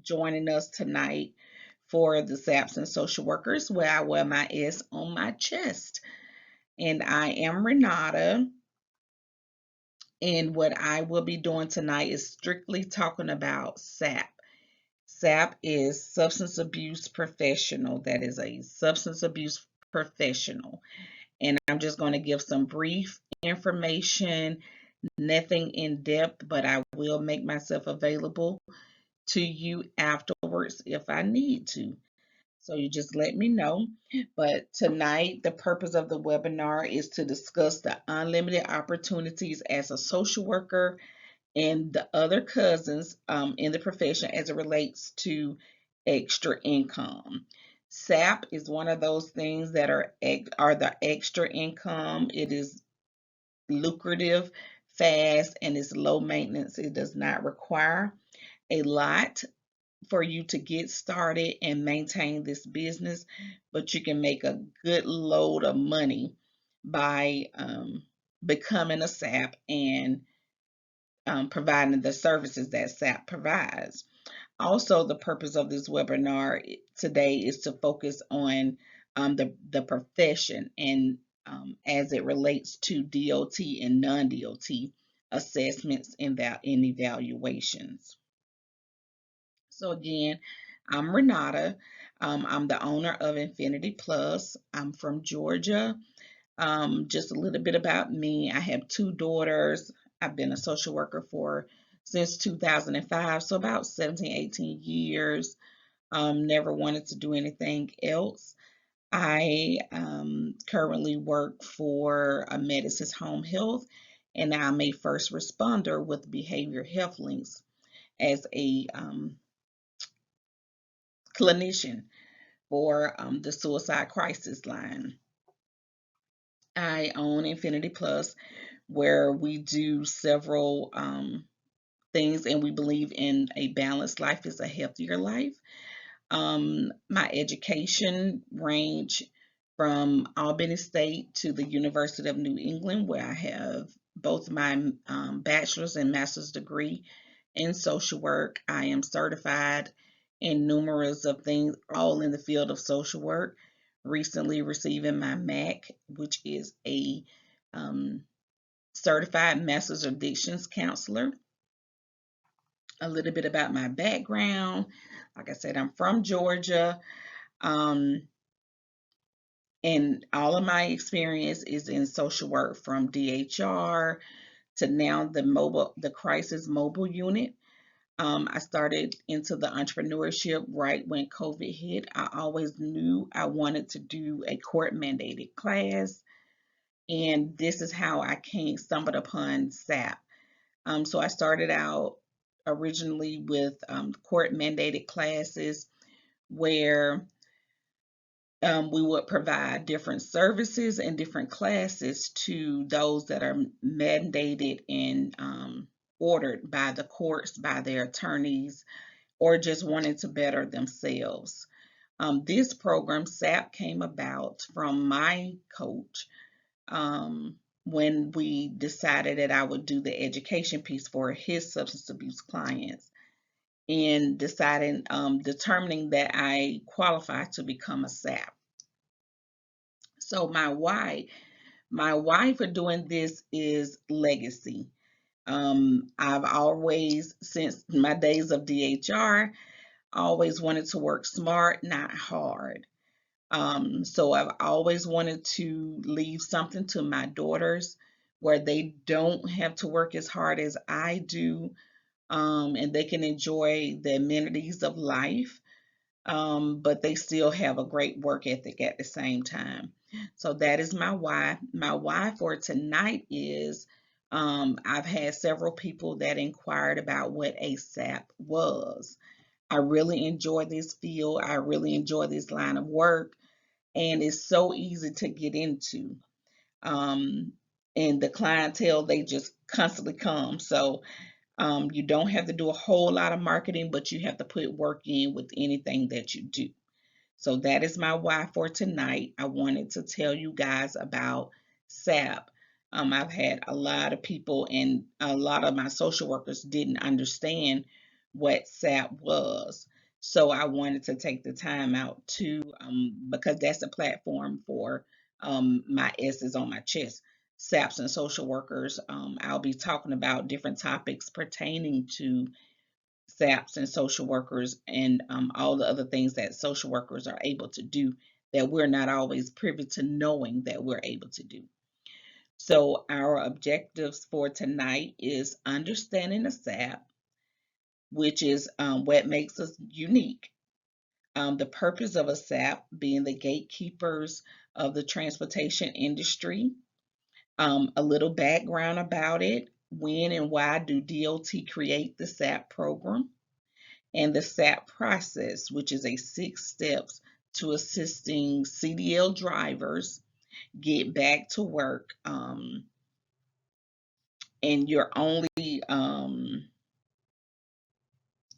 joining us tonight for the SAPs and social workers, where I wear my S on my chest. And I am Renata. And what I will be doing tonight is strictly talking about SAP. SAP is substance abuse professional. That is a substance abuse professional. And I'm just going to give some brief information, nothing in depth, but I will make myself available to you afterwards if I need to. So you just let me know. But tonight, the purpose of the webinar is to discuss the unlimited opportunities as a social worker and the other cousins in the profession as it relates to extra income. SAP is one of those things that are the extra income. It is lucrative, fast, and it's low maintenance. It does not require a lot for you to get started and maintain this business, but you can make a good load of money by becoming a SAP and providing the services that SAP provides. Also, the purpose of this webinar today is to focus on the profession and as it relates to DOT and non-DOT assessments and evaluations. So again, I'm Renata. I'm the owner of Infinity Plus. I'm from Georgia. Just a little bit about me. I have two daughters. I've been a social worker for since 2005, so about 17, 18 years. Never wanted to do anything else. I currently work for a Medicine Home Health, and I'm a first responder with Behavior Health Links as a clinician for the suicide crisis line. I own Infinity Plus, where we do several things, and we believe in a balanced life is a healthier life. My education range from Albany State to the University of New England, where I have both my bachelor's and master's degree in social work. I am certified in numerous of things, all in the field of social work. Recently receiving my MAC, which is a certified master's addictions counselor. A little bit about my background. Like I said, I'm from Georgia. Um, and all of my experience is in social work from DHR to now the crisis mobile unit. I started into the entrepreneurship right when COVID hit. I always knew I wanted to do a court mandated class, and this is how I stumbled upon SAP. So I started out originally with court mandated classes where we would provide different services and different classes to those that are mandated and ordered by the courts, by their attorneys, or just wanting to better themselves. This program, SAP, came about from my coach when we decided that I would do the education piece for his substance abuse clients and determining that I qualified to become a SAP. So my why for doing this is legacy. I've always, since my days of DHR, always wanted to work smart, not hard. So I've always wanted to leave something to my daughters where they don't have to work as hard as I do, and they can enjoy the amenities of life, but they still have a great work ethic at the same time. So that is my why. My why for tonight is I've had several people that inquired about what a SAP was. I really enjoy this field. I really enjoy this line of work, and it's so easy to get into. Um, and the clientele, they just constantly come. So you don't have to do a whole lot of marketing, but you have to put work in with anything that you do. So that is my why for tonight. I wanted to tell you guys about SAP. I've had a lot of people and a lot of my social workers didn't understand what SAP was. So I wanted to take the time out to, because that's a platform for my S's on my chest, SAPs and social workers. I'll be talking about different topics pertaining to SAPs and social workers, and all the other things that social workers are able to do that we're not always privy to knowing that we're able to do. So our objectives for tonight is understanding the SAP, which is what makes us unique. The purpose of a SAP being the gatekeepers of the transportation industry. A little background about it. When and why do DOT create the SAP program? And the SAP process, which is a 6 steps to assisting CDL drivers get back to work. And you're only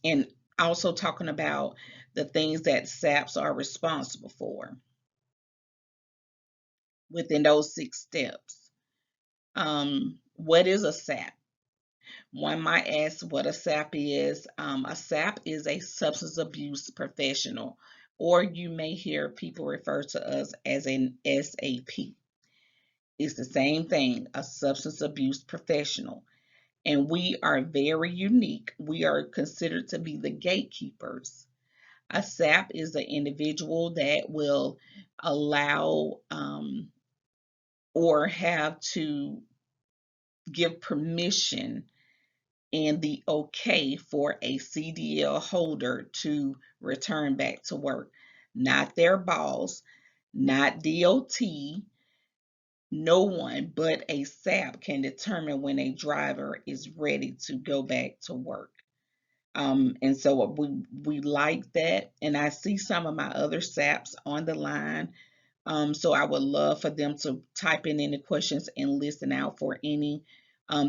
and also talking about the things that SAPs are responsible for within those 6 steps. What is a SAP? One might ask what a SAP is. A SAP is a substance abuse professional, or you may hear people refer to us as an SAP. It's the same thing, a substance abuse professional. And we are very unique. We are considered to be the gatekeepers. A SAP is an individual that will allow or have to give permission and the okay for a CDL holder to return back to work. Not their boss, not DOT, no one but a SAP can determine when a driver is ready to go back to work. And so we like that. And I see some of my other SAPs on the line. So I would love for them to type in any questions and listen out for any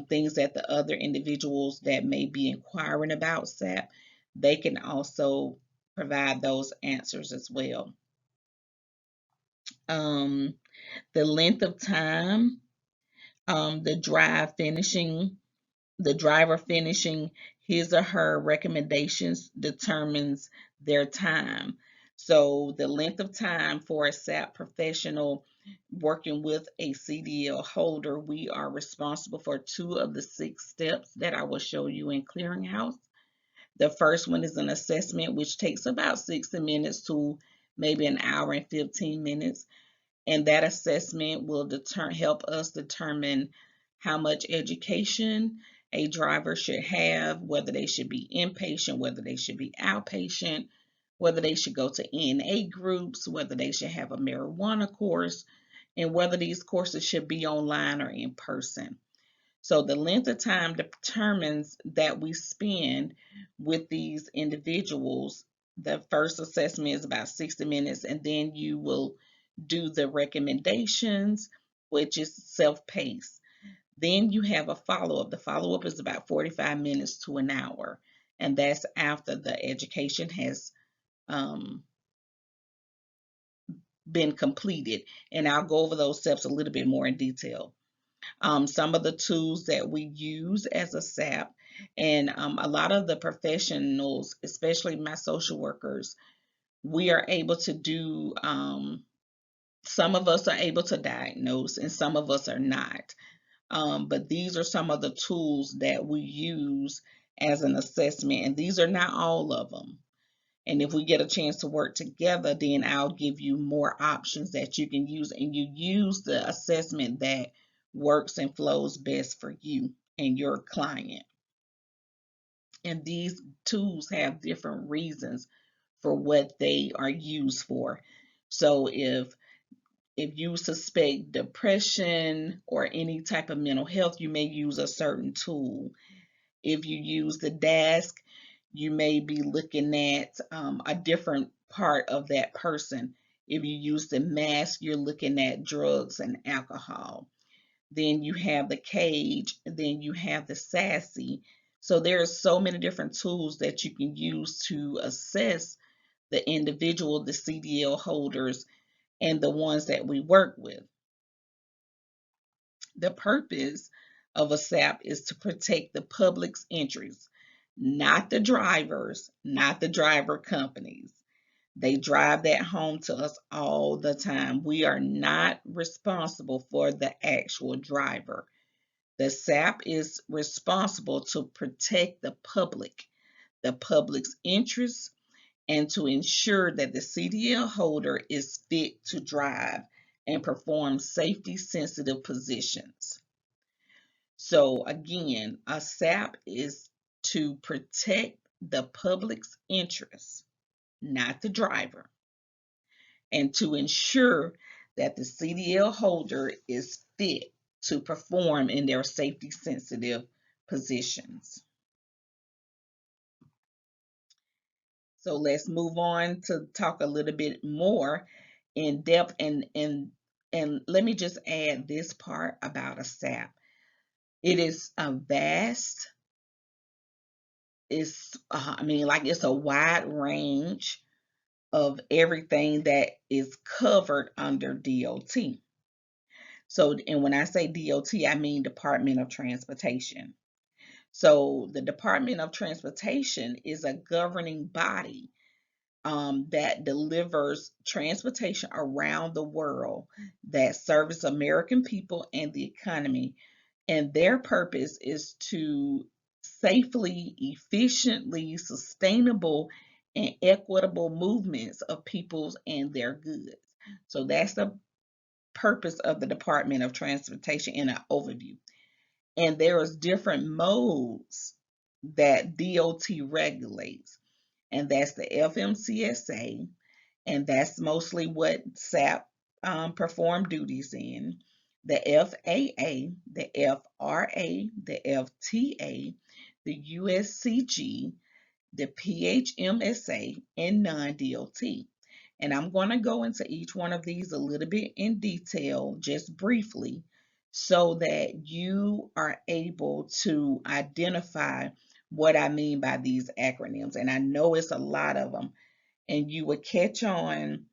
things that the other individuals that may be inquiring about SAP, they can also provide those answers as well. Um, the length of time, the driver finishing his or her recommendations determines their time. So the length of time for a SAP professional working with a CDL holder, we are responsible for 2 of the 6 steps that I will show you in Clearinghouse. The first one is an assessment, which takes about 60 minutes to maybe an hour and 15 minutes. And that assessment will help us determine how much education a driver should have, whether they should be inpatient, whether they should be outpatient, whether they should go to NA groups, whether they should have a marijuana course, and whether these courses should be online or in person. So the length of time determines that we spend with these individuals. The first assessment is about 60 minutes, and then you will do the recommendations, which is self-paced. Then you have a follow-up. The follow-up is about 45 minutes to an hour, and that's after the education has been completed. And I'll go over those steps a little bit more in detail. Some of the tools that we use as a SAP, and a lot of the professionals, especially my social workers, we are able to do, some of us are able to diagnose and some of us are not. But these are some of the tools that we use as an assessment, and these are not all of them. And if we get a chance to work together, then I'll give you more options that you can use, and you use the assessment that works and flows best for you and your client. And these tools have different reasons for what they are used for. So if you suspect depression or any type of mental health, you may use a certain tool. If you use the DASK, you may be looking at a different part of that person. If you use the mask, you're looking at drugs and alcohol. Then you have the cage, then you have the SASE. So there are so many different tools that you can use to assess the individual, the CDL holders, and the ones that we work with. The purpose of a SAP is to protect the public's interests. not the drivers, not the driver companies. They drive that home to us all the time. We are not responsible for the actual driver. The SAP is responsible to protect the public's interests, and to ensure that the CDL holder is fit to drive and perform safety sensitive positions. So again, a SAP is to protect the public's interests, not the driver, and to ensure that the CDL holder is fit to perform in their safety sensitive positions. So let's move on to talk a little bit more in depth, and let me just add this part about a SAP. It is a vast, it's a wide range of everything that is covered under DOT. So, and when I say DOT, I mean Department of Transportation. So the Department of Transportation is a governing body that delivers transportation around the world that serves American people and the economy. And their purpose is to safely, efficiently, sustainable, and equitable movements of peoples and their goods. So that's the purpose of the Department of Transportation in an overview. And there is different modes that DOT regulates, and that's the FMCSA, and that's mostly what SAP perform duties in. The FAA, the FRA, the FTA, the USCG, the PHMSA, and non-DOT. And I'm going to go into each one of these a little bit in detail, just briefly, so that you are able to identify what I mean by these acronyms. And I know it's a lot of them, and you will catch on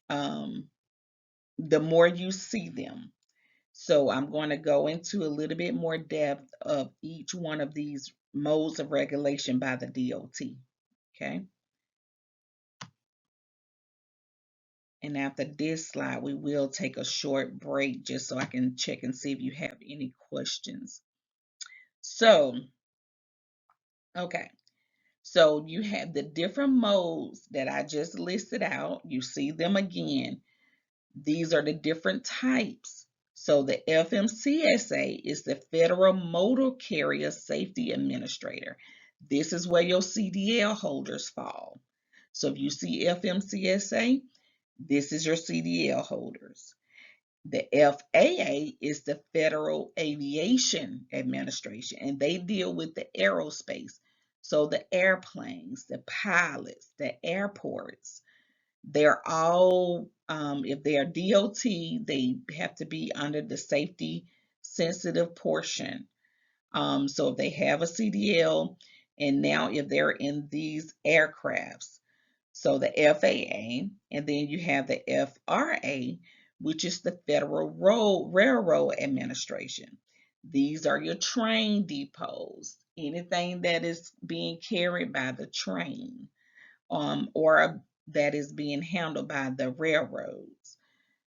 um, the more you see them. So I'm going to go into a little bit more depth of each one of these modes of regulation by the DOT. Okay. And after this slide, we will take a short break just so I can check and see if you have any questions. So, okay. So you have the different modes that I just listed out. You see them again. These are the different types. So the FMCSA is the Federal Motor Carrier Safety Administrator. This is where your CDL holders fall. So if you see FMCSA, this is your CDL holders. The FAA is the Federal Aviation Administration, and they deal with the aerospace. So the airplanes, the pilots, the airports, they're all, if they are DOT, they have to be under the safety sensitive portion. So if they have a CDL, and now if they're in these aircrafts, so the FAA, and then you have the FRA, which is the Federal Railroad Administration. These are your train depots, anything that is being carried by the train, or that is being handled by the railroads.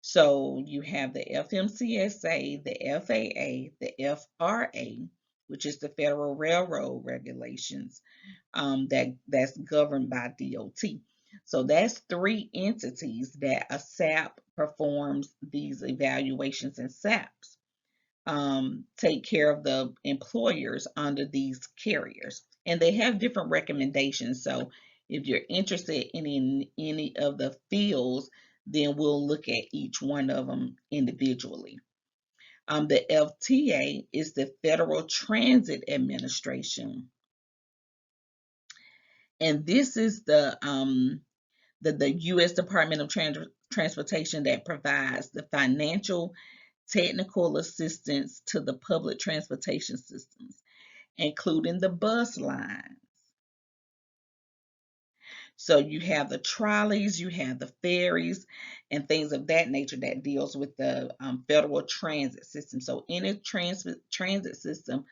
So you have the FMCSA, the FAA, the FRA, which is the Federal Railroad Regulations, that's governed by DOT. So that's three entities that a SAP performs these evaluations, and SAPs take care of the employers under these carriers. And they have different recommendations. So if you're interested in any of the fields, then we'll look at each one of them individually. The FTA is the Federal Transit Administration, and this is the U.S. Department of Transportation that provides the financial technical assistance to the public transportation systems, including the bus lines. So you have the trolleys, you have the ferries, and things of that nature that deals with the federal transit system. So any transit system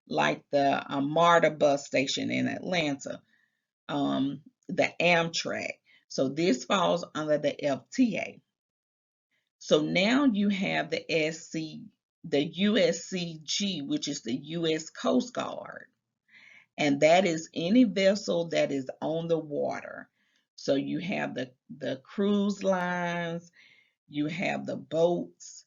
like the MARTA bus station in Atlanta, the Amtrak. So this falls under the FTA. So now you have the USCG, which is the U.S. Coast Guard, and that is any vessel that is on the water. So you have the cruise lines, you have the boats,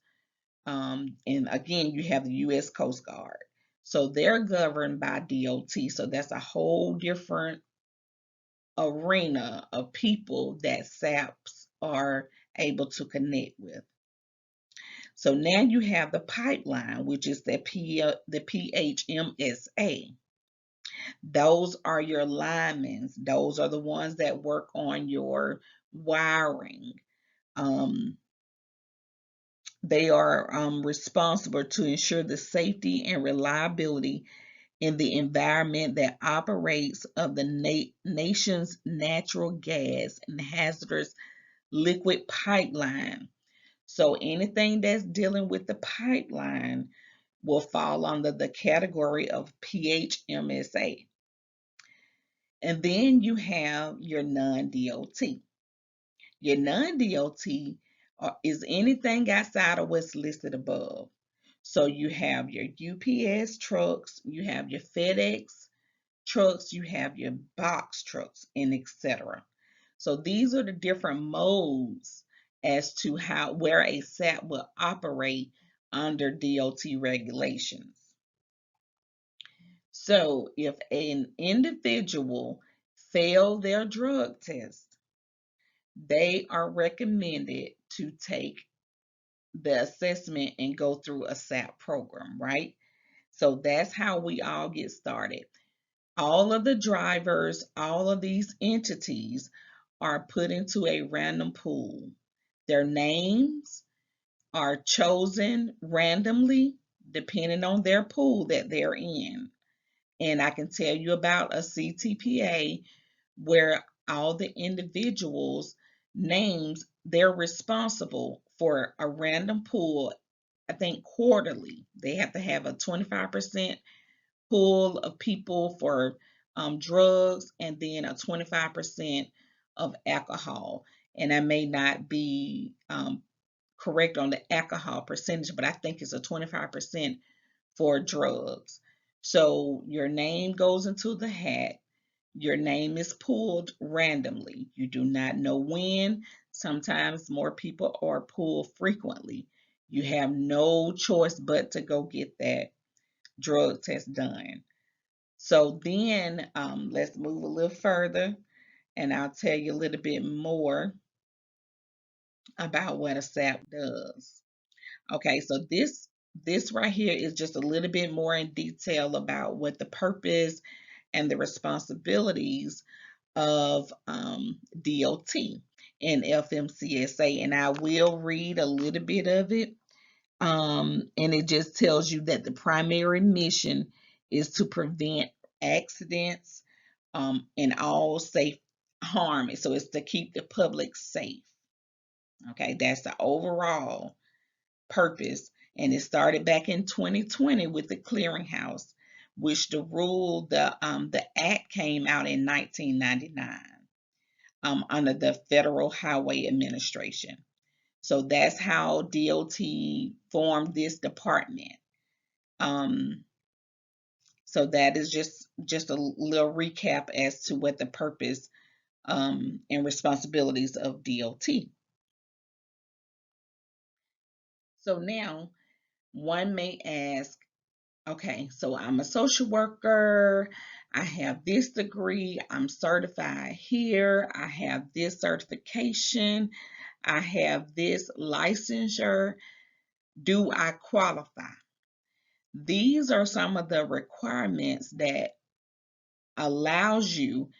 and again, you have the U.S. Coast Guard. So they're governed by DOT. So that's a whole different arena of people that SAPs are able to connect with. So now you have the pipeline, which is the PHMSA. Those are your linemen. Those are the ones that work on your wiring. Um, they are responsible to ensure the safety and reliability in the environment that operates of the nation's natural gas and hazardous liquid pipeline. So anything that's dealing with the pipeline will fall under the category of PHMSA. And then you have your non-DOT. Your non-DOT is anything outside of what's listed above. So you have your UPS trucks, you have your FedEx trucks, you have your box trucks, and etc. So these are the different modes as to where a SAP will operate under DOT regulations. So if an individual failed their drug test, they are recommended to take the assessment and go through a SAP program, right? So that's how we all get started. All of the drivers, all of these entities are put into a random pool. Their names are chosen randomly depending on their pool that they're in. And I can tell you about a CTPA where all the individuals' names, they're responsible for a random pool, I think quarterly. They have to have a 25% pool of people for drugs and then a 25% of alcohol. And I may not be correct on the alcohol percentage, but I think it's a 25% for drugs. So your name goes into the hat. Your name is pulled randomly. You do not know when. Sometimes more people are pulled frequently. You have no choice but to go get that drug test done. So then let's move a little further and I'll tell you a little bit more about what a SAP does. Okay, so this right here is just a little bit more in detail about what the purpose and the responsibilities of DOT and FMCSA, and I will read a little bit of it. And it just tells you that the primary mission is to prevent accidents and all safe harm. So it's to keep the public safe. Okay, that's the overall purpose. And it started back in 2020 with the clearinghouse, which the act came out in 1999 under the Federal Highway Administration. So that's how DOT formed this department. Um, so that is just a little recap as to what the purpose and responsibilities of DOT. So now one may ask, okay, so I'm a social worker, I have this degree, I'm certified here, I have this certification, I have this licensure. Do I qualify? These are some of the requirements that allows you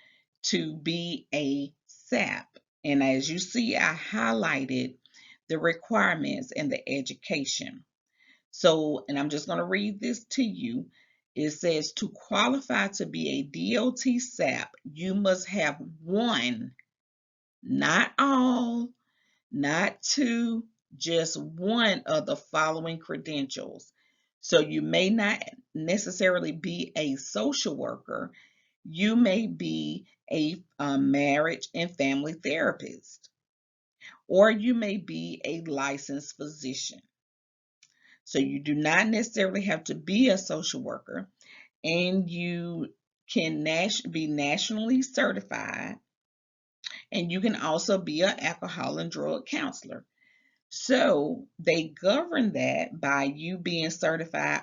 to be a SAP. And as you see, I highlighted the requirements and the education. So, and I'm just going to read this to you. It says to qualify to be a DOT SAP, you must have one, not all, not two, just one of the following credentials. So you may not necessarily be a social worker. You may be a marriage and family therapist, or you may be a licensed physician. So you do not necessarily have to be a social worker, and you can be nationally certified, and you can also be an alcohol and drug counselor. So they govern that by you being certified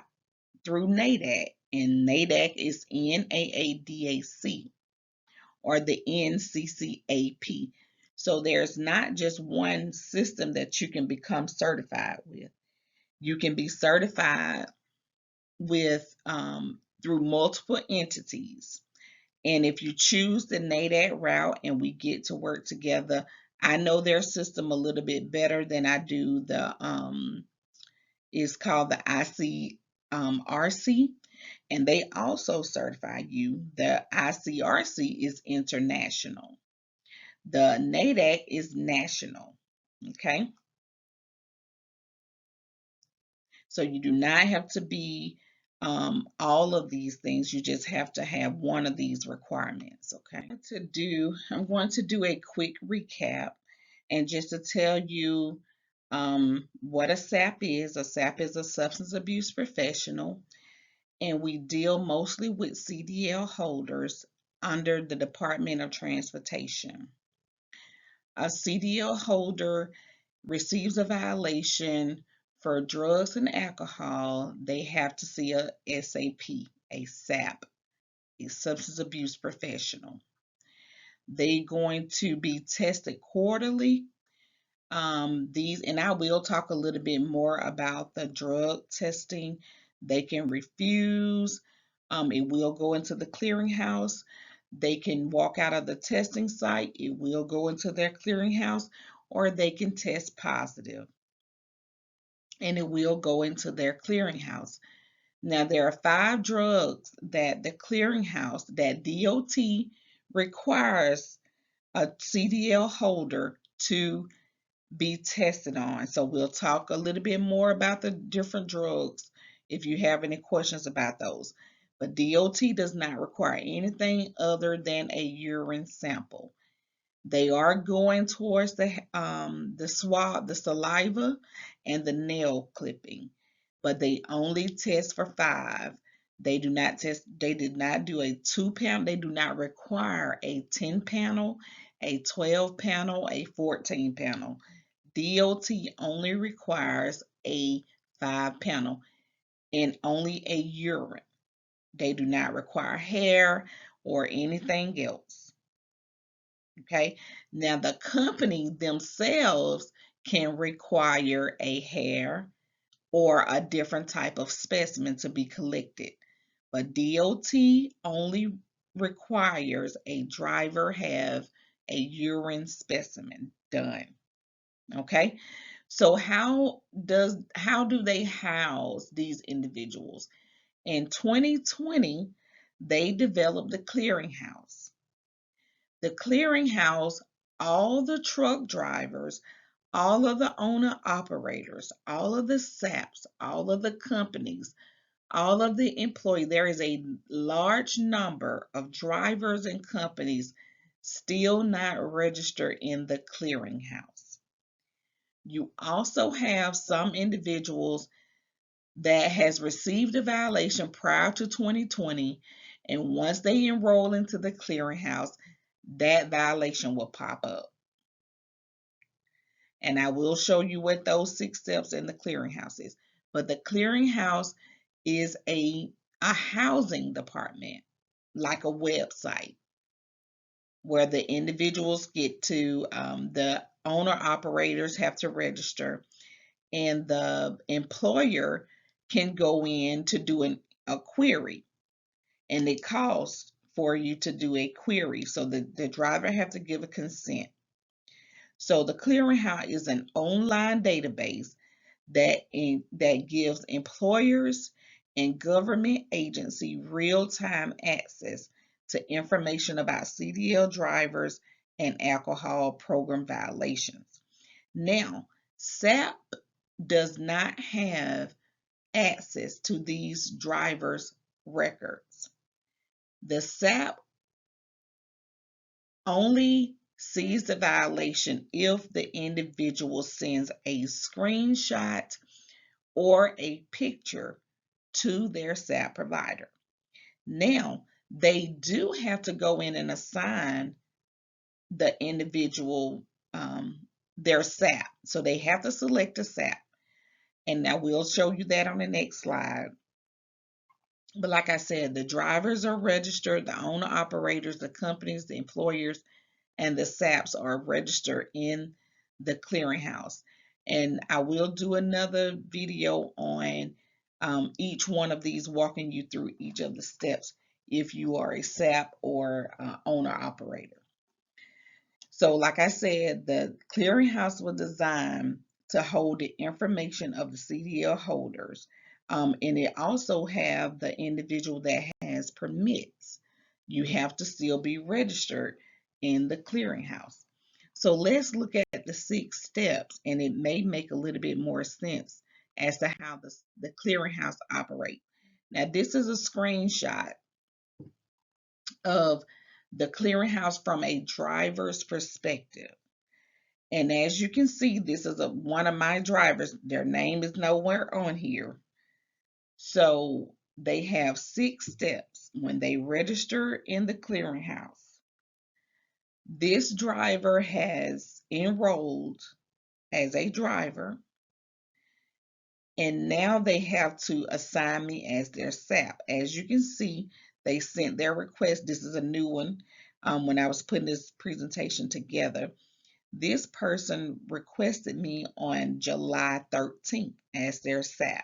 through NADAC, and NADAC is NAADAC or the NCCAP. So there's not just one system that you can become certified with. You can be certified with through multiple entities. And if you choose the NADAC route and we get to work together, I know their system a little bit better than I do the it's called the ICRC, and they also certify you. The ICRC is international. The NADAC is national. Okay, so you do not have to be all of these things. You just have to have one of these requirements. Okay, I'm going to do a quick recap, and just to tell you what a SAP is. A SAP is a substance abuse professional, and we deal mostly with CDL holders under the Department of Transportation. A CDL holder receives a violation for drugs and alcohol. They have to see a SAP, a SAP, a substance abuse professional. They're going to be tested quarterly. And I will talk a little bit more about the drug testing. They can refuse. It will go into the clearinghouse. They can walk out of the testing site. It will go into their clearinghouse, or they can test positive, and it will go into their clearinghouse. Now, there are 5 drugs that the clearinghouse, that DOT requires a CDL holder to be tested on. So we'll talk a little bit more about the different drugs if you have any questions about those. But DOT does not require anything other than a urine sample. They are going towards the swab, the saliva, and the nail clipping, but they only test for 5. They do not test. They did not do a 2-panel. They do not require a 10 panel, a 12 panel, a 14 panel. DOT only requires a 5 panel and only a urine. They do not require hair or anything else. Okay, now the company themselves can require a hair or a different type of specimen to be collected, but DOT only requires a driver have a urine specimen done. Okay, so how do they house these individuals? In 2020, they developed the clearinghouse. The clearinghouse, all the truck drivers, all of the owner operators, all of the SAPs, all of the companies, all of the employees, there is a large number of drivers and companies still not registered in the clearinghouse. You also have some individuals that has received a violation prior to 2020, and once they enroll into the clearinghouse, that violation will pop up. And I will show you what those 6 steps in the clearinghouse is. But the clearinghouse is a housing department, like a website, where the individuals get to, the owner operators have to register, and the employer can go in to do a query, and it costs for you to do a query. So the driver have to give a consent. So the clearinghouse is an online database that gives employers and government agency real-time access to information about CDL drivers and alcohol program violations. Now, SAP does not have access to these drivers' records. The SAP only sees the violation if the individual sends a screenshot or a picture to their SAP provider. Now, they do have to go in and assign the individual their SAP. So they have to select a SAP. And now we'll show you that on the next slide. But like I said, the drivers are registered, the owner operators, the companies, the employers, and the SAPs are registered in the clearinghouse. And I will do another video on each one of these, walking you through each of the steps if you are a SAP or owner operator. So like I said, the clearinghouse was designed to hold the information of the CDL holders. And it also have the individual that has permits. You have to still be registered in the clearinghouse. So let's look at the 6 steps, and it may make a little bit more sense as to how the clearinghouse operates. Now, this is a screenshot of the clearinghouse from a driver's perspective. And as you can see, this is one of my drivers. Their name is nowhere on here. So they have 6 steps when they register in the clearinghouse. This driver has enrolled as a driver, and now they have to assign me as their SAP. As you can see, they sent their request. This is a new one. When I was putting this presentation together, this person requested me on July 13th as their SAP.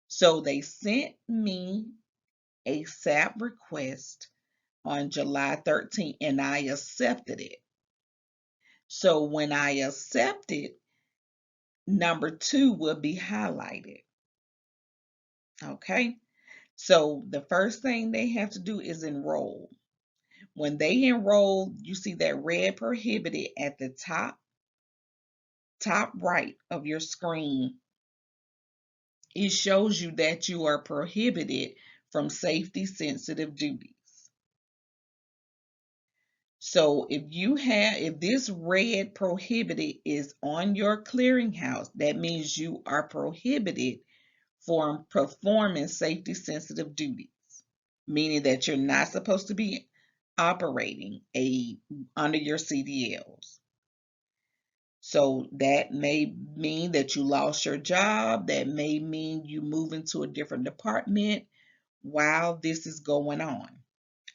So they sent me a SAP request on July 13th, and I accepted it. So when I accept it, number 2 will be highlighted. Okay, so the first thing they have to do is enroll. When they enroll, you see that red prohibited at the top right of your screen. It shows you that you are prohibited from safety sensitive duties. So if this red prohibited is on your clearinghouse, that means you are prohibited from performing safety sensitive duties, meaning that you're not supposed to be operating under your CDLs. So that may mean that you lost your job. That may mean you move into a different department while this is going on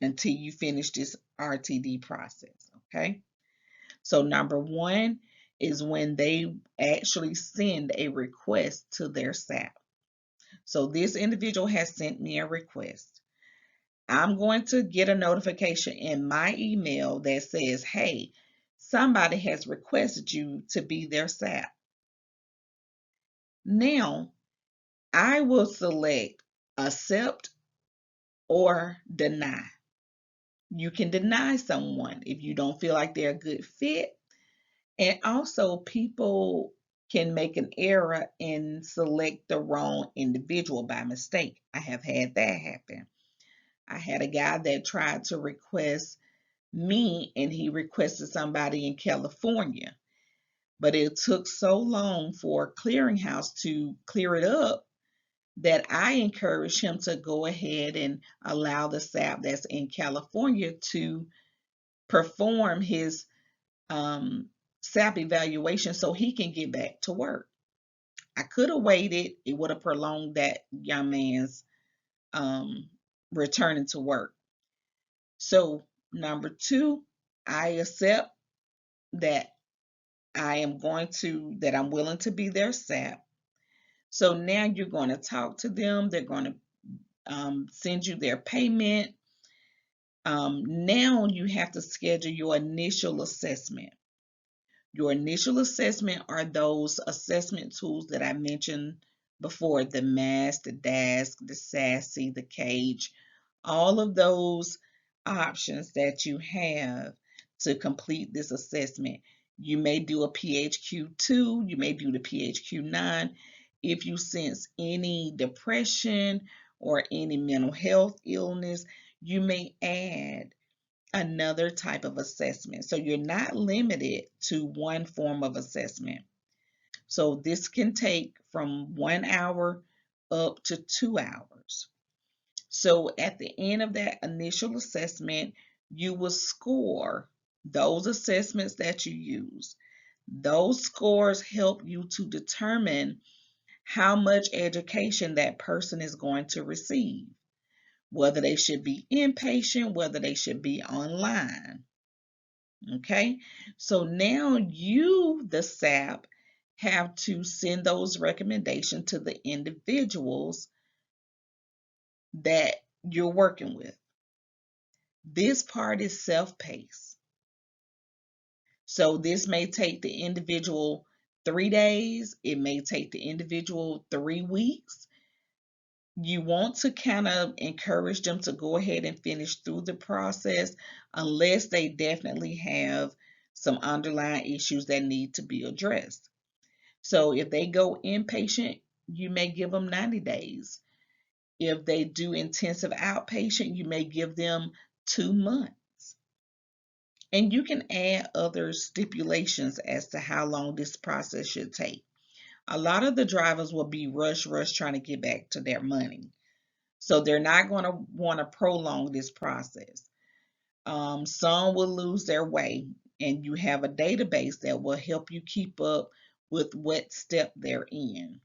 until you finish this RTD process, okay? So number 1 is when they actually send a request to their SAP. So this individual has sent me a request. I'm going to get a notification in my email that says, hey, somebody has requested you to be their SAP. Now, I will select accept or deny. You can deny someone if you don't feel like they're a good fit. And also, people can make an error and select the wrong individual by mistake. I have had that happen. I had a guy that tried to request me, and he requested somebody in California. But it took so long for Clearinghouse to clear it up that I encouraged him to go ahead and allow the SAP that's in California to perform his SAP evaluation so he can get back to work. I could have waited. It would have prolonged that young man's returning to work. So number 2, I accept that I'm willing to be their SAP. So now you're going to talk to them. They're going to send you their payment. Now you have to schedule your initial assessment. Your initial assessment are those assessment tools that I mentioned before: the MAS, the DASC, the SASE, the CAGE, all of those options that you have to complete this assessment. You may do a PHQ-2, you may do the PHQ-9. if you sense any depression or any mental health illness, you may add another type of assessment. So you're not limited to one form of assessment. So this can take from 1 hour up to 2 hours. So at the end of that initial assessment, you will score those assessments that you use. Those scores help you to determine how much education that person is going to receive, whether they should be inpatient, whether they should be online. Okay, so now you, the SAP, have to send those recommendations to the individuals that you're working with. This part is self-paced. So this may take the individual 3 days, it may take the individual 3 weeks. You want to kind of encourage them to go ahead and finish through the process unless they definitely have some underlying issues that need to be addressed. So if they go inpatient, you may give them 90 days. If they do intensive outpatient, you may give them 2 months. And you can add other stipulations as to how long this process should take. A lot of the drivers will be rush trying to get back to their money. So they're not going to want to prolong this process. Some will lose their way, and you have a database that will help you keep up with what step they're in.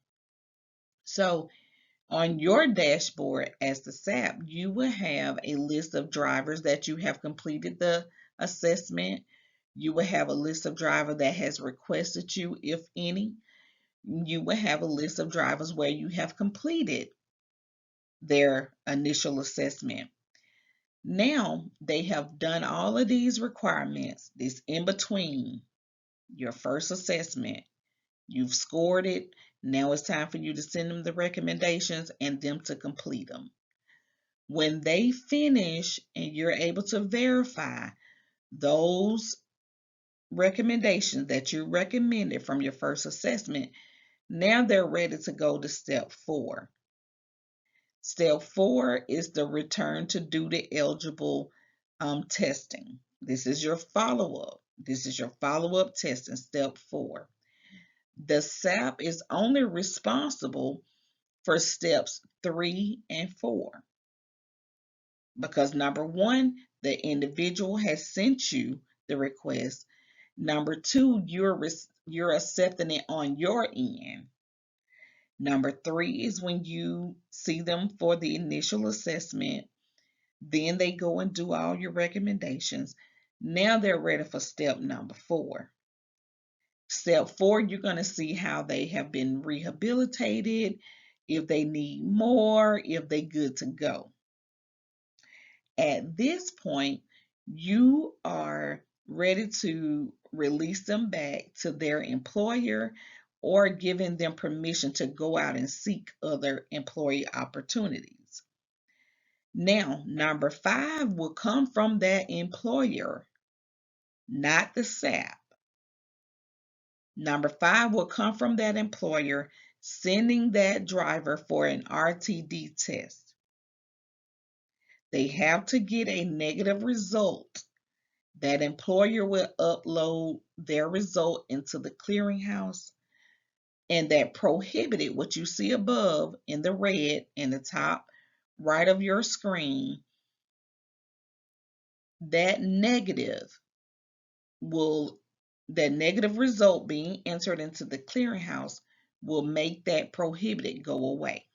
So on your dashboard as the SAP, you will have a list of drivers that you have completed the assessment. You will have a list of drivers that has requested you, if any. You will have a list of drivers where you have completed their initial assessment. Now they have done all of these requirements, this in between your first assessment. You've scored it. Now it's time for you to send them the recommendations and them to complete them. When they finish and you're able to verify those recommendations that you recommended from your first assessment, now they're ready to go to step 4. Step 4 is the return to duty eligible testing. This is your follow-up. This is your follow-up testing, step 4. The SAP is only responsible for steps 3 and 4 because number 1, the individual has sent you the request. Number 2, you're accepting it on your end. Number 3 is when you see them for the initial assessment. Then they go and do all your recommendations. Now they're ready for step number 4. Step 4, you're going to see how they have been rehabilitated, if they need more, if they're good to go. At this point, you are ready to release them back to their employer or giving them permission to go out and seek other employee opportunities. Now, number 5 will come from that employer, not the SAP. Number 5 will come from that employer sending that driver for an RTD test. They have to get a negative result. That employer will upload their result into the clearinghouse, and that prohibited, what you see above in the red in the top right of your screen, that negative will, that negative result being entered into the clearinghouse will make that prohibited go away.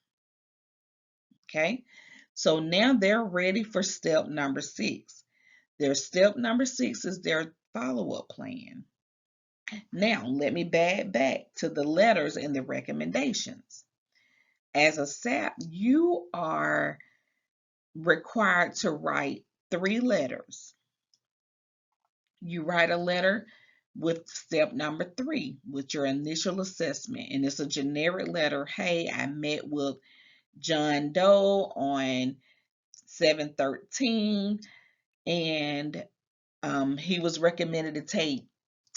Okay, so now they're ready for step number 6. Their step number 6 is their follow-up plan. Now, let me back to the letters and the recommendations. As a SAP, you are required to write 3 letters. You write a letter with step number 3, with your initial assessment, and it's a generic letter. Hey, I met with John Doe on 7/13, and he was recommended to take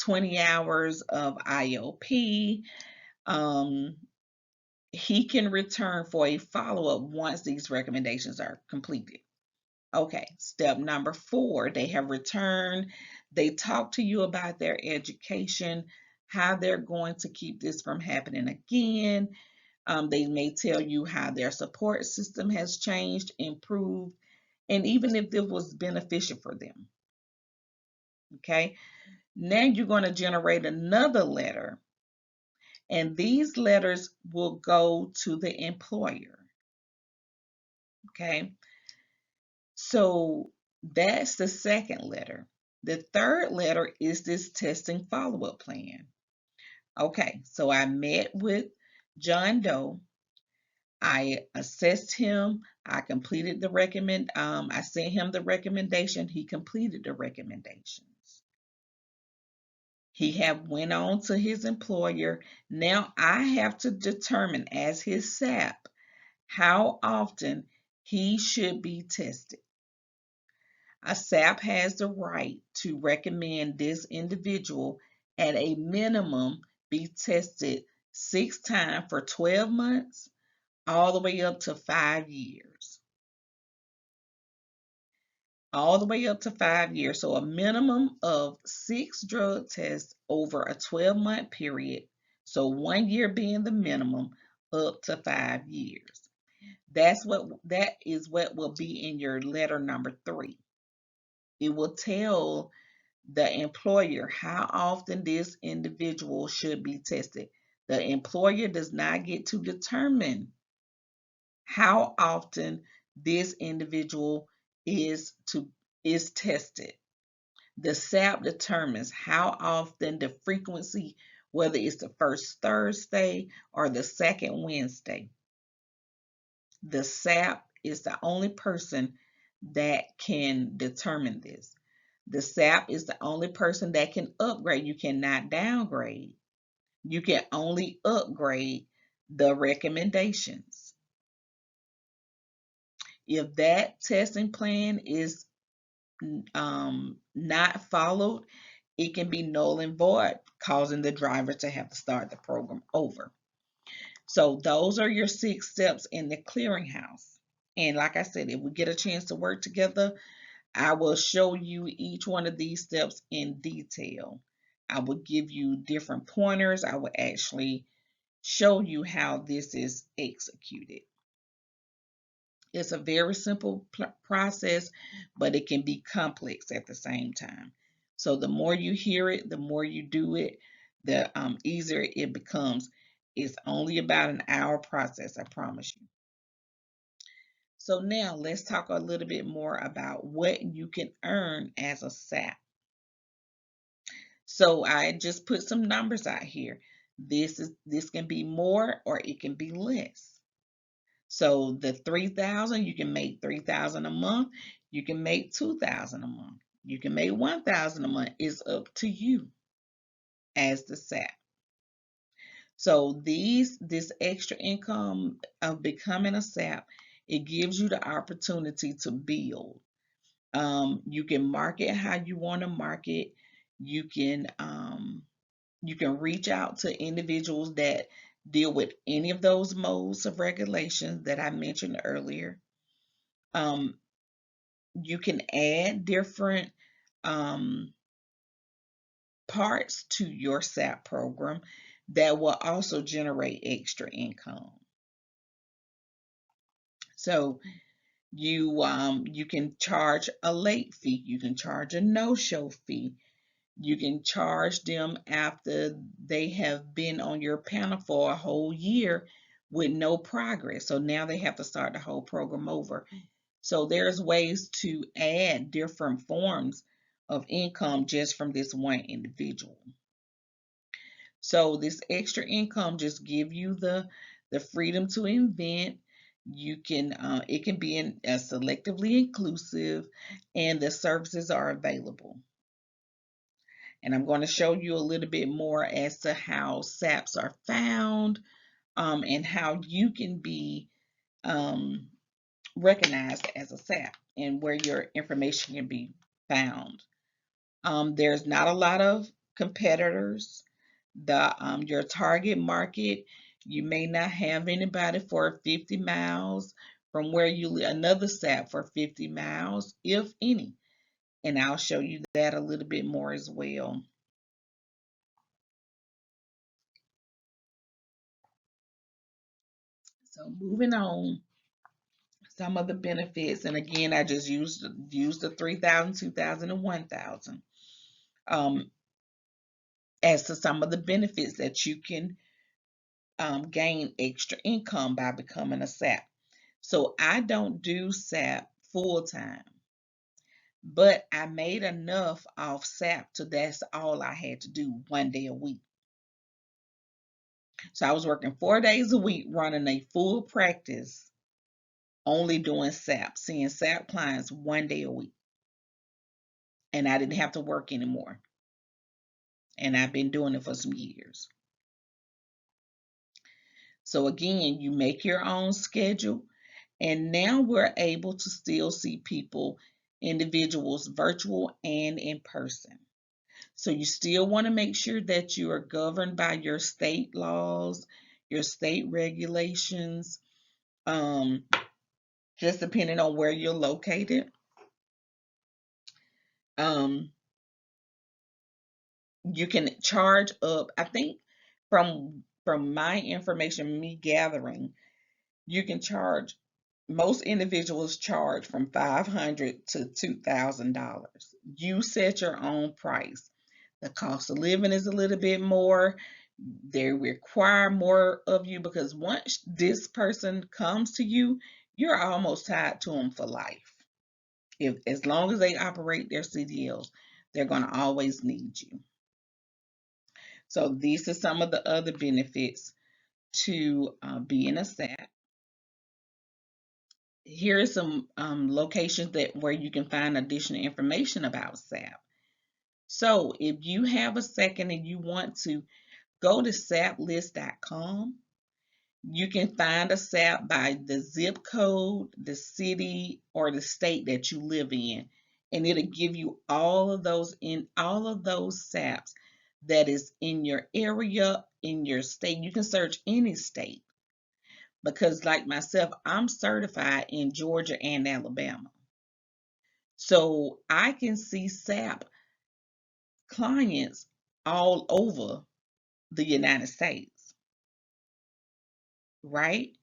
20 hours of IOP. he can return for a follow-up once these recommendations are completed. Okay, step number 4, they have returned. They talk to you about their education, how they're going to keep this from happening again. They may tell you how their support system has changed, improved, and even if it was beneficial for them. Okay, now you're going to generate another letter, and these letters will go to the employer. Okay, so that's the second letter. The third letter is this testing follow-up plan. Okay, so I met with John Doe. I assessed him. I completed the I sent him the recommendation. He completed the recommendations. He have went on to his employer. Now I have to determine as his SAP how often he should be tested. A SAP has the right to recommend this individual at a minimum be tested 6 times for 12 months, all the way up to 5 years. All the way up to 5 years. So a minimum of 6 drug tests over a 12-month period. So 1 year being the minimum, up to 5 years. That is what will be in your letter number 3. It will tell the employer how often this individual should be tested. The employer does not get to determine how often this individual is tested. The SAP determines how often, the frequency, whether it's the first Thursday or the second Wednesday. The SAP is the only person that can determine this. The SAP is the only person that can upgrade. You cannot downgrade. You can only upgrade the recommendations. If that testing plan is not followed, it can be null and void, causing the driver to have to start the program over. So those are your 6 steps in the clearinghouse. And like I said, if we get a chance to work together, I will show you each one of these steps in detail. I will give you different pointers. I will actually show you how this is executed. It's a very simple process, but it can be complex at the same time. So the more you hear it, the more you do it, the easier it becomes. It's only about an hour process, I promise you. So now let's talk a little bit more about what you can earn as a SAP. So I just put some numbers out here. This can be more or it can be less. So the 3,000, you can make 3,000 a month. You can make 2,000 a month. You can make 1,000 a month. It's up to you as the SAP. So this extra income of becoming a SAP, it gives you the opportunity to build. You can market how you want to market. You can reach out to individuals that deal with any of those modes of regulation that I mentioned earlier. You can add different parts to your SAP program that will also generate extra income. So you can charge a late fee, you can charge a no-show fee, you can charge them after they have been on your panel for a whole year with no progress. So now they have to start the whole program over. So there's ways to add different forms of income just from this one individual. So this extra income just give you the freedom to invent. You can it can be selectively inclusive, and the services are available. And I'm going to show you a little bit more as to how SAPs are found, and how you can be recognized as a SAP and where your information can be found. There's not a lot of competitors. Your target market, You may not have anybody for 50 miles from where you live, another SAP for 50 miles, if any. And I'll show you that a little bit more as well. So moving on, some of the benefits, and again, I just used the 3,000, 2,000, and 1,000 as to some of the benefits that you can gain extra income by becoming a SAP. So I don't do SAP full time, but I made enough off SAP to that's all I had to do 1 day a week. So I was working 4 days a week running a full practice, only doing SAP, seeing SAP clients 1 day a week. And I didn't have to work anymore. And I've been doing it for some years. So again, you make your own schedule. And now we're able to still see people, individuals, virtual and in person. So you still want to make sure that you are governed by your state laws, your state regulations, just depending on where you're located. Um, you can charge up, I think from my information, me gathering, you can charge, most individuals charge from $500 to $2,000. You set your own price. The cost of living is a little bit more. They require more of you because once this person comes to you, you're almost tied to them for life. If as long as they operate their CDLs, they're going to always need you. So these are some of the other benefits to being a SAP. Here are some locations where you can find additional information about SAP. So if you have a second and you want to go to saplist.com, you can find a SAP by the zip code, the city, or the state that you live in, and it'll give you all of those SAPs that is in your area, in your state. You can search any state because, like myself, I'm certified in Georgia and Alabama. So I can see SAP clients all over the United States, right?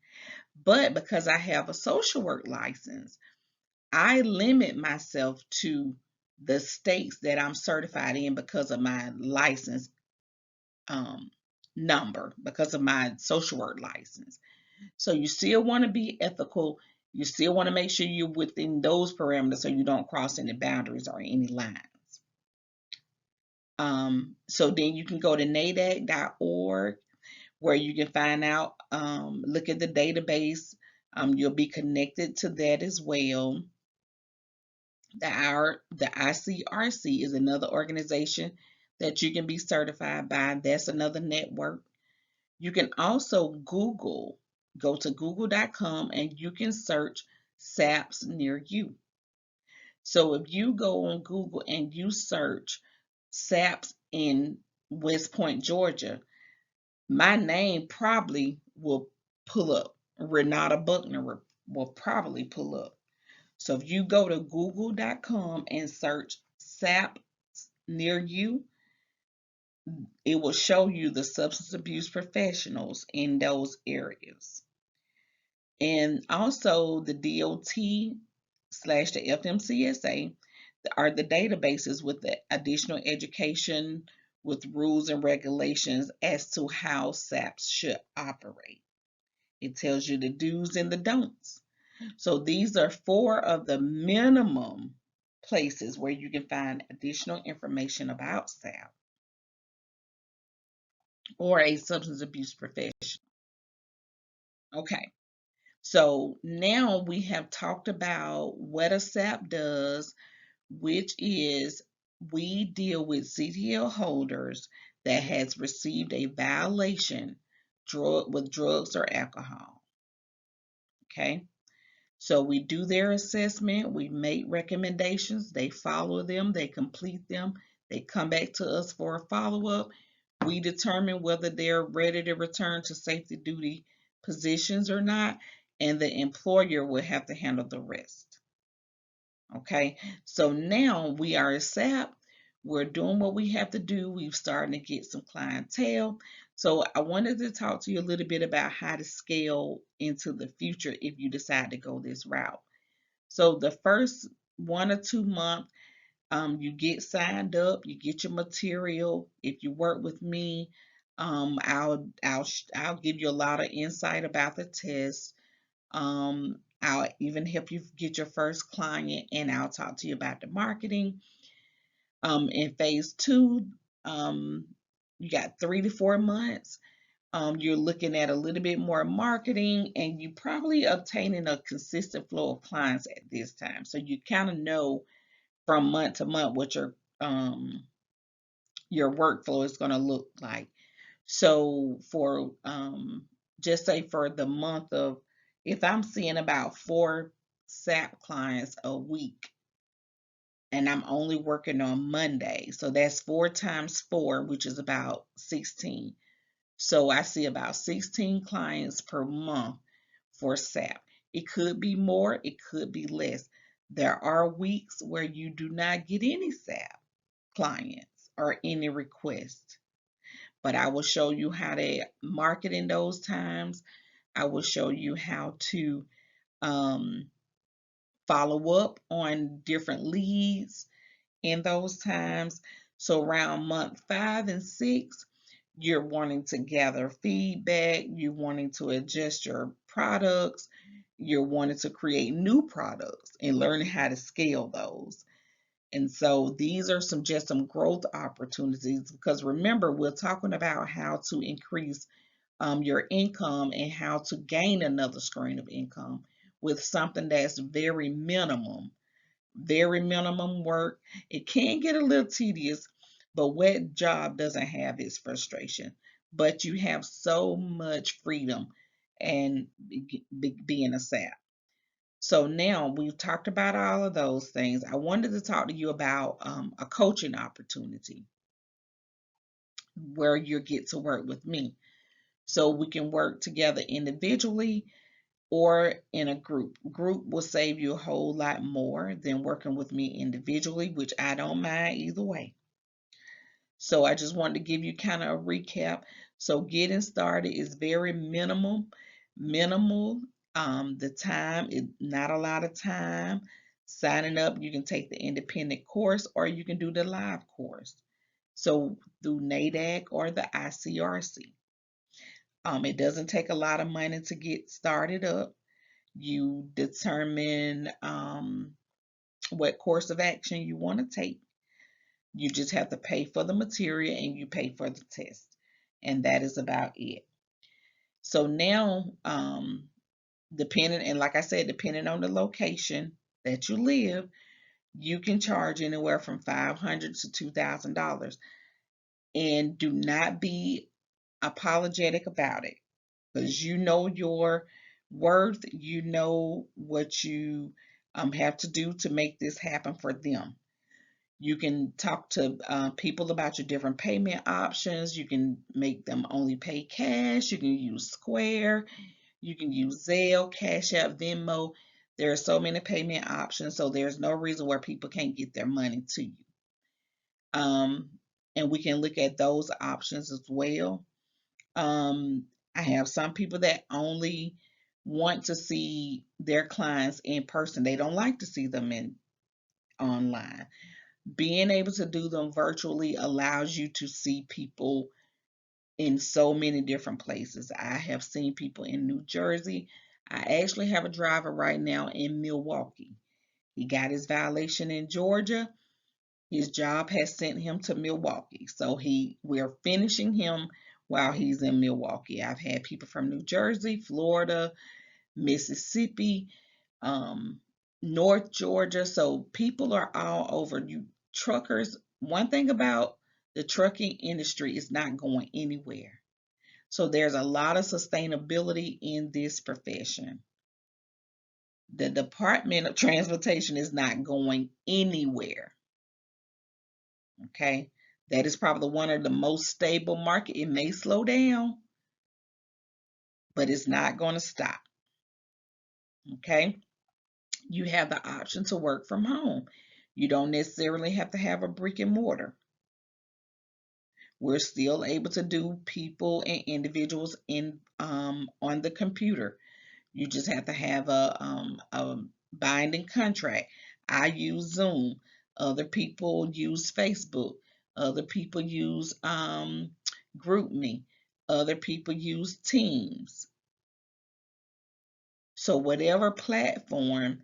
But because I have a social work license, I limit myself to the states that I'm certified in because of my license um, number, because of my social work license. So you still want to be ethical. You still want to make sure you're within those parameters so you don't cross any boundaries or any lines. So then you can go to NADAC.org where you can find out, look at the database. You'll be connected to that as well. The ICRC is another organization that you can be certified by. That's another network. You can also go to google.com and you can search SAPs near you. So if you go on Google and you search SAPs in West Point, Georgia, my name probably will pull up. Renata Buckner will probably pull up. So if you go to google.com and search SAP near you, it will show you the substance abuse professionals in those areas. And also the DOT slash the FMCSA are the databases with the additional education with rules and regulations as to how SAPs should operate. It tells you the do's and the don'ts. So these are 4 of the minimum places where you can find additional information about SAP or a substance abuse professional. Okay, so now we have talked about what a SAP does, which is we deal with CDL holders that has received a violation with drugs or alcohol. Okay. So we do their assessment, we make recommendations, they follow them, they complete them, they come back to us for a follow-up. We determine whether they're ready to return to safety duty positions or not, and the employer will have to handle the rest. Okay, so now we are a SAP. We're doing what we have to do. We've started to get some clientele. So I wanted to talk to you a little bit about how to scale into the future if you decide to go this route. So the first 1 or 2 months, you get signed up, you get your material. If you work with me, I'll give you a lot of insight about the test. I'll even help you get your first client, and I'll talk to you about the marketing. In phase 2, you got 3 to 4 months. You're looking at a little bit more marketing, and you probably obtaining a consistent flow of clients at this time. So you kind of know from month to month what your workflow is going to look like. So for just say for the month of, if I'm seeing about 4 SAP clients a week, and I'm only working on Monday, so that's 4 times 4, which is about 16. So I see about 16 clients per month for SAP. It could be more, it could be less. There are weeks where you do not get any SAP clients or any requests, but I will show you how to market in those times. I will show you how to um, follow up on different leads in those times. So around month 5 and 6, you're wanting to gather feedback, you're wanting to adjust your products, you're wanting to create new products and learning how to scale those. And so these are some growth opportunities, because remember, we're talking about how to increase your income and how to gain another stream of income with something that's very minimum work. It can get a little tedious, but what job doesn't have its frustration? But you have so much freedom and being a SAP. So now we've talked about all of those things. I wanted to talk to you about a coaching opportunity where you get to work with me. So we can work together individually or in a group. Group will save you a whole lot more than working with me individually, which I don't mind either way. So I just wanted to give you kind of a recap. So getting started is very minimal. The time is not a lot of time. Signing up, you can take the independent course or you can do the live course. So through NADAC or the ICRC. It doesn't take a lot of money to get started up. You determine what course of action you want to take. You just have to pay for the material and you pay for the test. And that is about it. So now, like I said, depending on the location that you live, you can charge anywhere from $500 to $2,000. And do not be apologetic about it, because you know your worth, you know what you have to do to make this happen for them. You can talk to people about your different payment options. You can make them only pay cash. You can use Square. You can use Zelle, Cash App, Venmo. There are so many payment options, so there's no reason why people can't get their money to you. Um, and we can look at those options as well. I have some people that only want to see their clients in person. They don't like to see them in online. Being able to do them virtually allows you to see people in so many different places. I have seen people in New Jersey. I actually have a driver right now in Milwaukee. He got his violation in Georgia. His job has sent him to Milwaukee. So we're finishing him while he's in Milwaukee. I've had people from New Jersey, Florida, Mississippi, um, North Georgia. So people are all over. You truckers, one thing about the trucking industry is not going anywhere. So there's a lot of sustainability in this profession. The Department of Transportation is not going anywhere. Okay. That is probably one of the most stable market. It may slow down, but it's not going to stop. Okay. You have the option to work from home. You don't necessarily have to have a brick and mortar. We're still able to do people and individuals in on the computer. You just have to have a binding contract. I use Zoom. Other people use Facebook. Other people use GroupMe. Other people use Teams. So whatever platform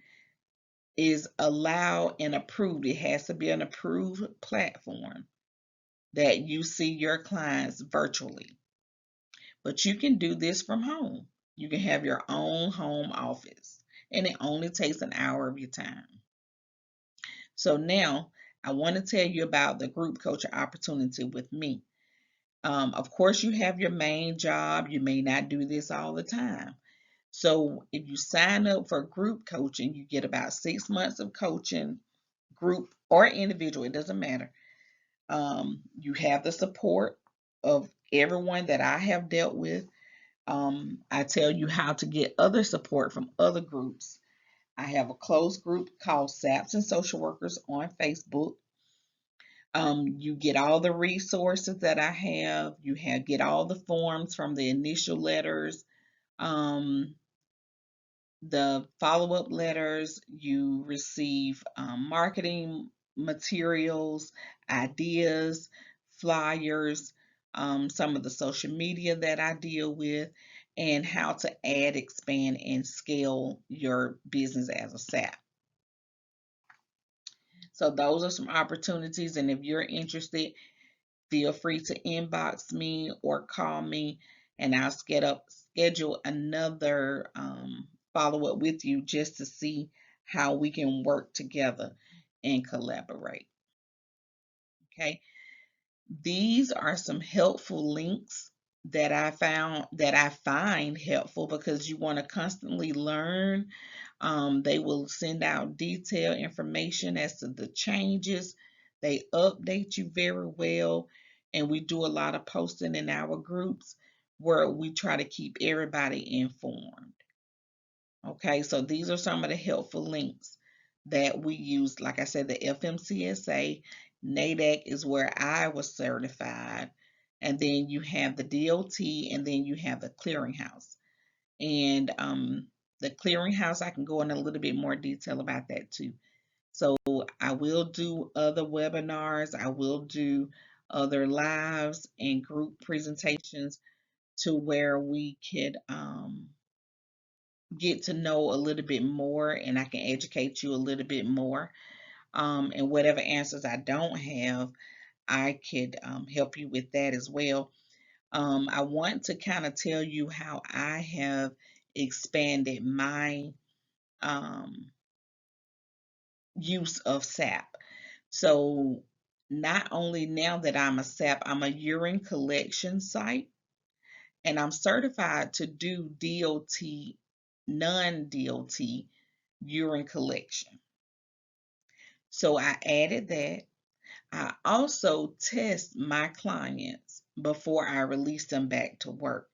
is allowed and approved, it has to be an approved platform that you see your clients virtually. But you can do this from home. You can have your own home office, and it only takes an hour of your time. So now I want to tell you about the group coaching opportunity with me. Of course, you have your main job. You may not do this all the time. So if you sign up for group coaching, you get about 6 months of coaching, group or individual, it doesn't matter. You have the support of everyone that I have dealt with. I tell you how to get other support from other groups. I have a closed group called SAPs and Social Workers on Facebook. You get all the resources that I have. You have get all the forms from the initial letters, um, the follow-up letters. You receive marketing materials, ideas, flyers, some of the social media that I deal with, and how to add, expand, and scale your business as a SAP. So those are some opportunities, and if you're interested, feel free to inbox me or call me, and I'll schedule another follow up with you just to see how we can work together and collaborate. Okay. These are some helpful links that I find helpful because you want to constantly learn. They will send out detailed information as to the changes. They update you very well, and we do a lot of posting in our groups where we try to keep everybody informed. Okay, so these are some of the helpful links that we use. Like I said, the FMCSA, NADAC is where I was certified, and then you have the DOT, and then you have the clearinghouse. And the clearinghouse, I can go in a little bit more detail about that too. So I will do other webinars, I will do other lives and group presentations to where we could get to know a little bit more and I can educate you a little bit more. And whatever answers I don't have, I could help you with that as well. I want to kind of tell you how I have expanded my use of SAP. So not only now that I'm a SAP, I'm a urine collection site, and I'm certified to do DOT, non-DOT urine collection. So I added that. I also test my clients before I release them back to work.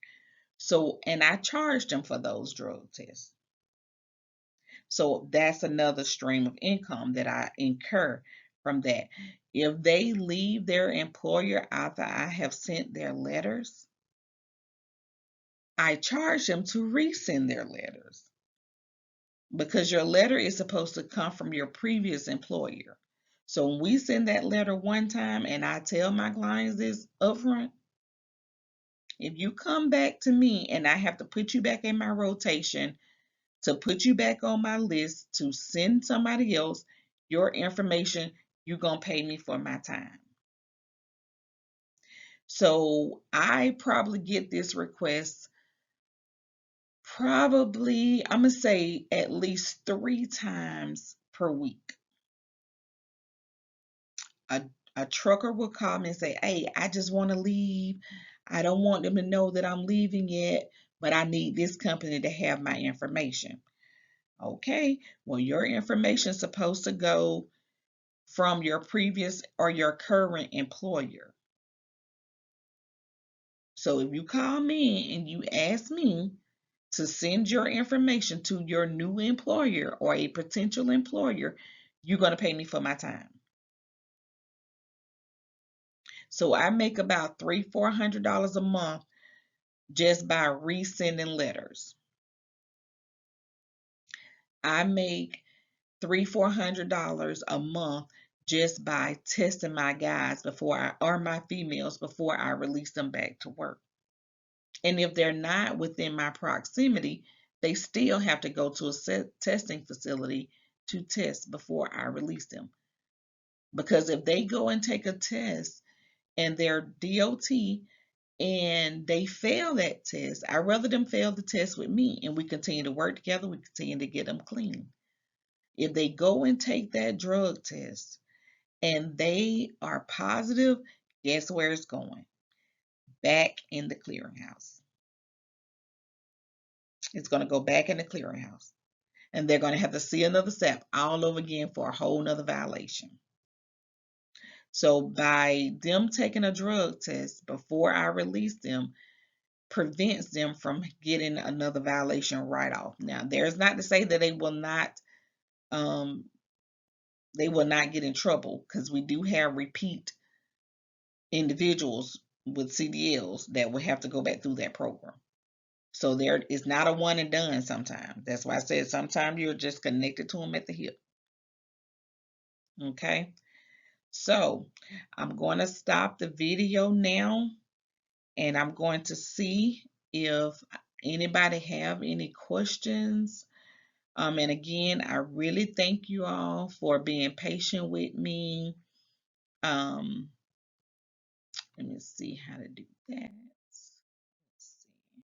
So, and I charge them for those drug tests. So that's another stream of income that I incur from that. If they leave their employer after I have sent their letters, I charge them to resend their letters because your letter is supposed to come from your previous employer. So when we send that letter one time, and I tell my clients this upfront, if you come back to me and I have to put you back in my rotation, to put you back on my list to send somebody else your information, you're going to pay me for my time. So I probably get this request probably, I'm going to say at least 3 times per week. A, a trucker will call me and say, hey, I just want to leave. I don't want them to know that I'm leaving yet, but I need this company to have my information. Okay, well, your information is supposed to go from your previous or your current employer. So if you call me and you ask me to send your information to your new employer or a potential employer, you're going to pay me for my time. So I make about $300-400 a month just by resending letters. I make $300-400 a month just by testing my guys or my females before I release them back to work. And if they're not within my proximity, they still have to go to a testing facility to test before I release them. Because if they go and take a test and they're DOT and they fail that test, I'd rather them fail the test with me and we continue to work together, we continue to get them clean. If they go and take that drug test and they are positive, guess where it's going? Back in the clearinghouse. It's going to go back in the clearinghouse. And they're going to have to see another SAP all over again for a whole nother violation. So by them taking a drug test before I release them, prevents them from getting another violation right off. Now, there's not to say that they will not get in trouble, because we do have repeat individuals with CDLs that will have to go back through that program. So there is not a one and done sometimes. That's why I said sometimes you're just connected to them at the hip. Okay. So I'm going to stop the video now and I'm going to see if anybody have any questions. And again, I really thank you all for being patient with me. Let me see how to do that.